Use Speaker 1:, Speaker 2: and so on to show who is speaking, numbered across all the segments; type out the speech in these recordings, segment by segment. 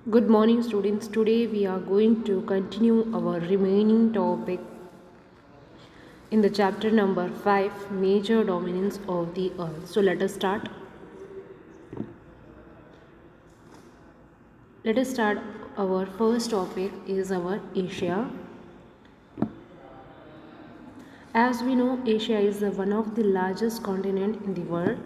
Speaker 1: Good morning, students. Today we are going to continue our remaining topic in the chapter number 5, Major Dominance of the Earth. So let us start. Let us start. Our first topic is our Asia. As we know, Asia is one of the largest continent in the world,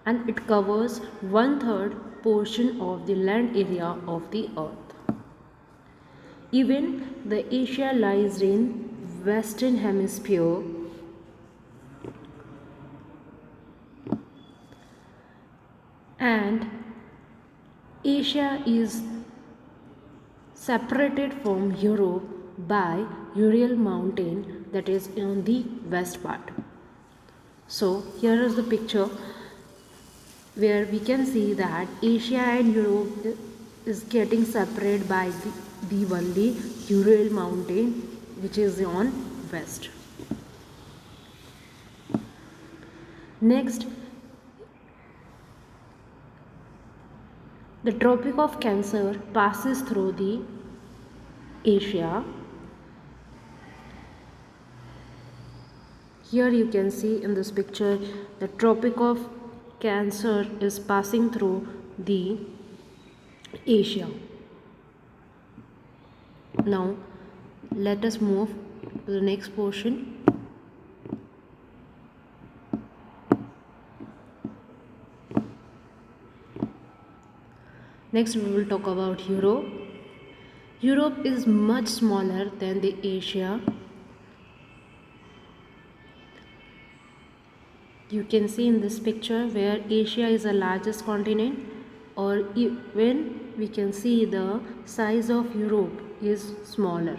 Speaker 1: and it covers one-third portion of the land area of the earth. Even the Asia lies in Western Hemisphere, and Asia is separated from Europe by Ural mountain, that is on the west part. So here is the picture where we can see that Asia and Europe is getting separated by the only Ural mountain, which is on west. Next, the Tropic of Cancer passes through the Asia. Here you can see in this picture the Tropic of Cancer is passing through the Asia. Now let us move to the next portion. Next we will talk about Europe. Europe is much smaller than the Asia. You can see in this picture where Asia is the largest continent, or when we can see the size of Europe is smaller,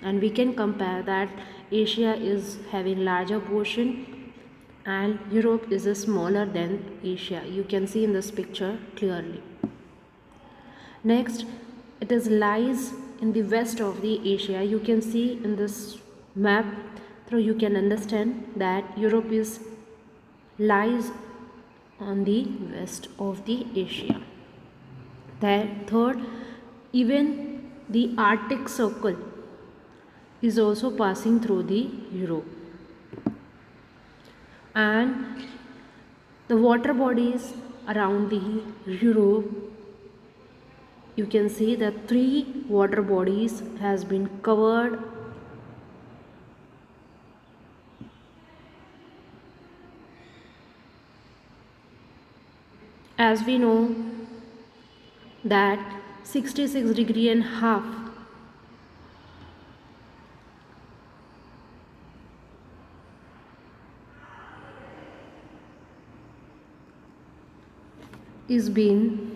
Speaker 1: and we can compare that Asia is having larger portion and Europe is smaller than Asia. You can see in this picture clearly. Next, it is lies in the west of the Asia. You can see in this map, through you can understand that Europe is lies on the west of the Asia. Third, even the Arctic Circle is also passing through the Europe, and the water bodies around the Europe, you can see that 3 water bodies has been covered as we know that 66.5 is been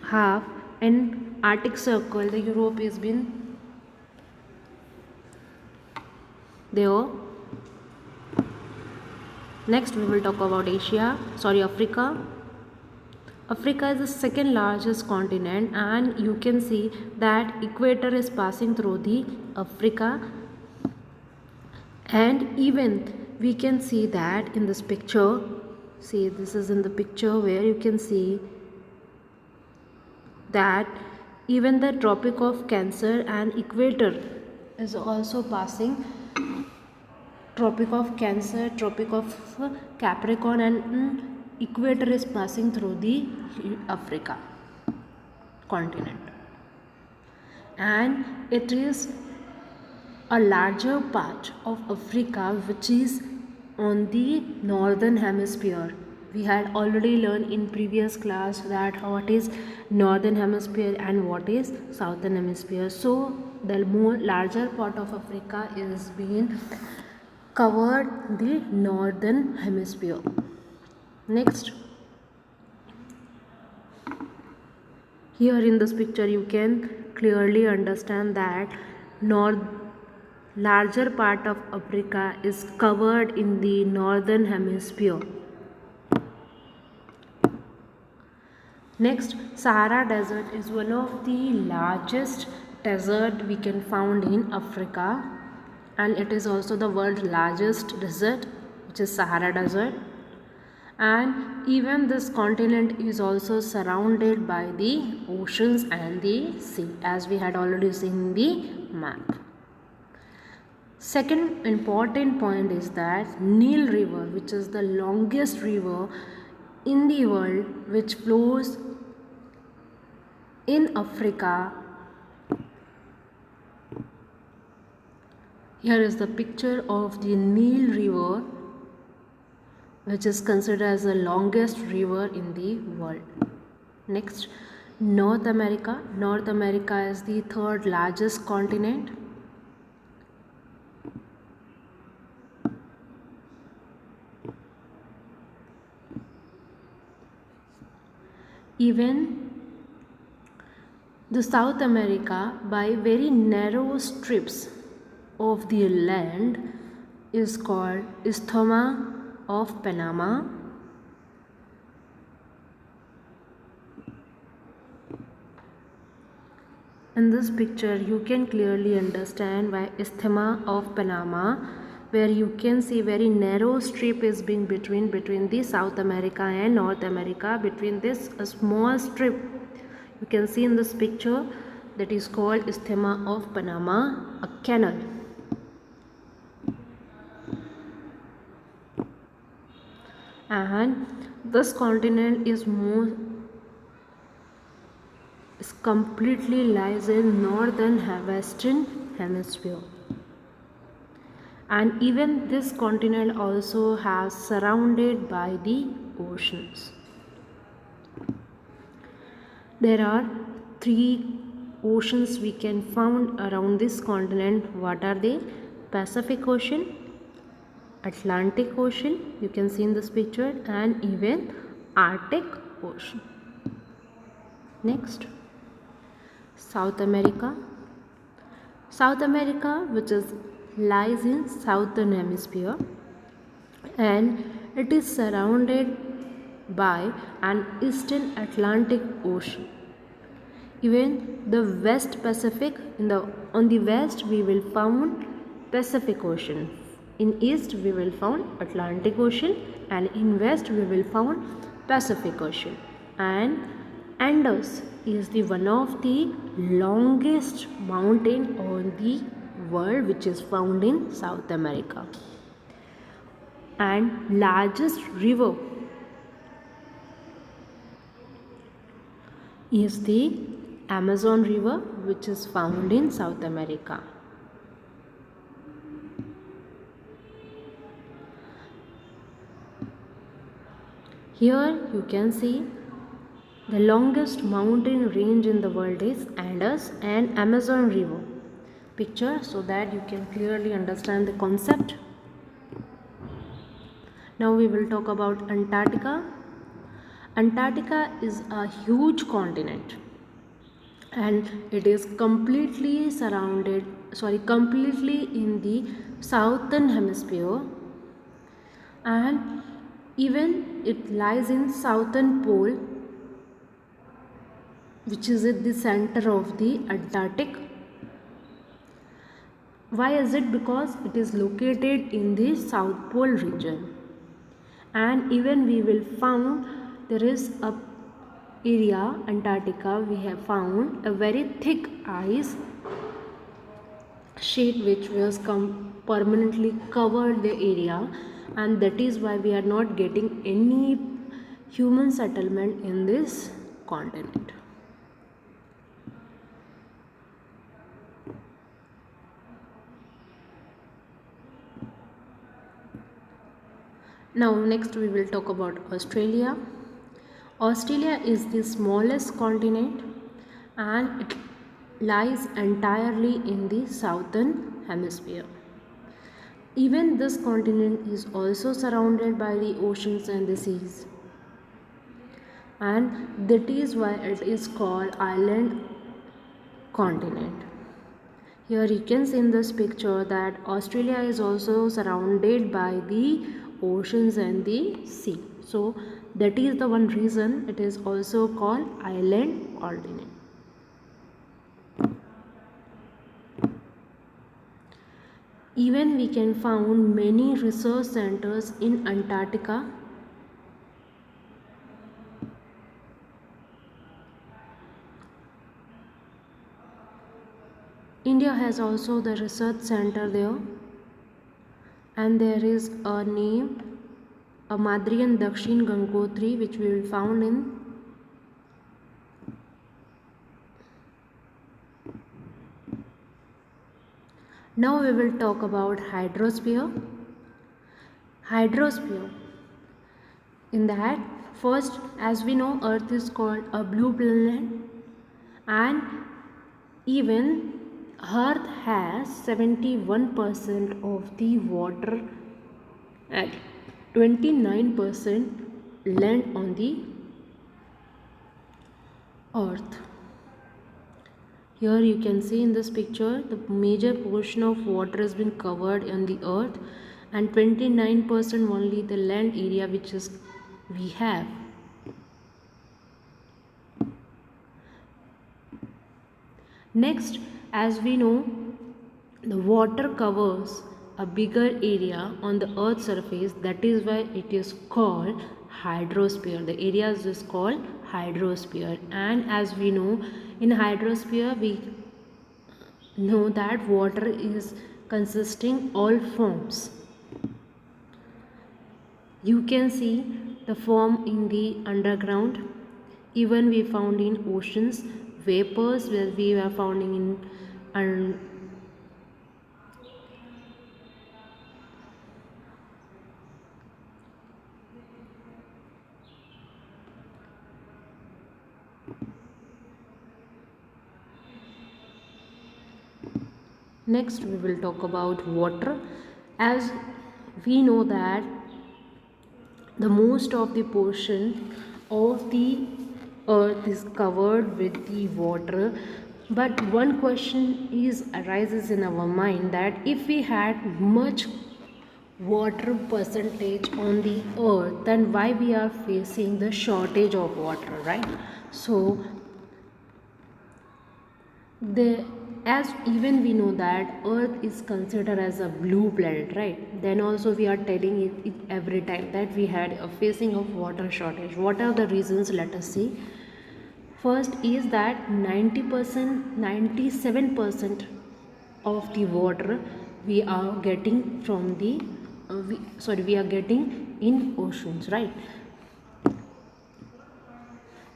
Speaker 1: half, and Arctic Circle, the Europe has been there. Next we will talk about Africa. Africa is the second largest continent, and you can see that equator is passing through the Africa, and even we can see that in this picture. See, this is in the picture where you can see that even the Tropic of Cancer and equator is also passing. Tropic of Cancer, Tropic of Capricorn, and equator is passing through the Africa continent, and it is a larger part of Africa which is on the northern hemisphere. We had already learned in previous class that what is northern hemisphere and what is southern hemisphere. So the more larger part of Africa is being covered the northern hemisphere. Next, here in this picture you can clearly understand that larger part of Africa is covered in the northern hemisphere. Next, Sahara Desert is one of the largest desert we can found in Africa, and it is also the world's largest desert, which is Sahara Desert. And even this continent is also surrounded by the oceans and the sea, as we had already seen in the map. Second important point is that Nile River, which is the longest river in the world, which flows in Africa. Here is the picture of the Nile River, which is considered as the longest river in the world. Next, North America. North America is the third largest continent. Even the South America, by very narrow strips of the land, is called Isthmus of Panama. In this picture you can clearly understand why Isthmus of Panama, where you can see very narrow strip is being between the South America and North America. Between this a small strip you can see in this picture, that is called Isthmus of Panama, a canal. And this continent is completely lies in northern western hemisphere. And even this continent also has surrounded by the oceans. There are 3 oceans we can find around this continent. What are they? Pacific Ocean, Atlantic Ocean, you can see in this picture, and even Arctic Ocean. Next, South America. South America, which lies in southern hemisphere, and it is surrounded by an eastern Atlantic Ocean. Even the West Pacific, on the west we will find Pacific Ocean, in east we will find Atlantic Ocean, and in west we will find Pacific Ocean. And Andes is the one of the longest mountain on the world, which is found in South America. And largest river is the Amazon River, which is found in South America. Here you can see the longest mountain range in the world is Andes and Amazon River picture, so that you can clearly understand the concept. Now we will talk about Antarctica. Antarctica is a huge continent, and it is completely in the southern hemisphere, and even it lies in southern pole, which is at the center of the Antarctic. Why is it? Because it is located in the South Pole region. And even we will found there is a area, Antarctica, we have found a very thick ice sheet which was permanently covered the area, and that is why we are not getting any human settlement in this continent. Now next we will talk about Australia. Australia is the smallest continent, and it lies entirely in the southern hemisphere. Even this continent is also surrounded by the oceans and the seas, and that is why it is called island continent. Here you can see in this picture that Australia is also surrounded by the oceans and the sea. So that is the one reason it is also called island continent. Even we can find many research centers in Antarctica, India has also the research center there, and there is a name, a Madryan Dakshin Gangotri, which we will found in Now we will talk about hydrosphere. Hydrosphere. In that, first, as we know, Earth is called a blue planet, and even Earth has 71% of the water and 29% land on the Earth. Here you can see in this picture the major portion of water has been covered on the earth, and 29% only the land area which is we have. Next, as we know, the water covers a bigger area on the earth's surface, that is why it is called hydrosphere. The area is just called hydrosphere, and as we know, in hydrosphere we know that water is consisting all forms. You can see the form in the underground, even we found in oceans, vapors where we are finding in Next we will talk about water. As we know that the most of the portion of the earth is covered with the water, but one question arises in our mind, that if we had much water percentage on the earth, then why we are facing the shortage of water, right? So as even we know that earth is considered as a blue planet, right? Then also we are telling it every time that we had a facing of water shortage. What are the reasons? Let us see. First is that 90%, 97% of the water we are getting from the we are getting in oceans, right?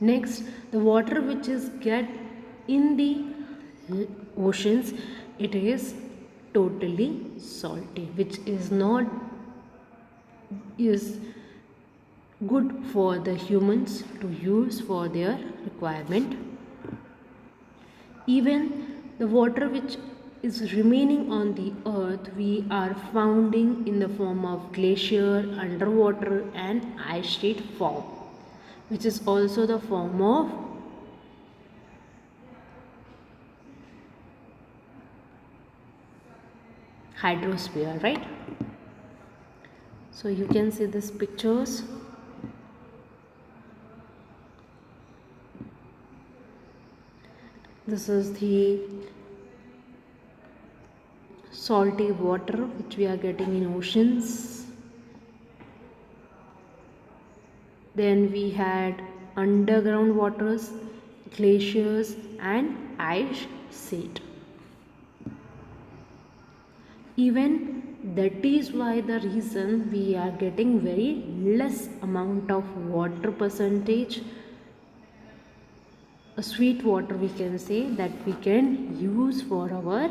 Speaker 1: Next, the water which is get in the oceans, it is totally salty, which is not is good for the humans to use for their requirement. Even the water which is remaining on the earth, we are finding in the form of glacier, underwater and ice sheet form, which is also the form of hydrosphere, right? So you can see these pictures. This is the salty water which we are getting in oceans. Then we had underground waters, glaciers and ice sheet. Even that is why the reason we are getting very less amount of water percentage, a sweet water we can say, that we can use for our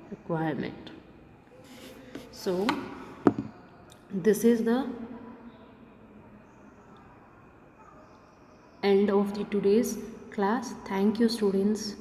Speaker 1: requirement. So this is the end of the today's class. Thank you, students.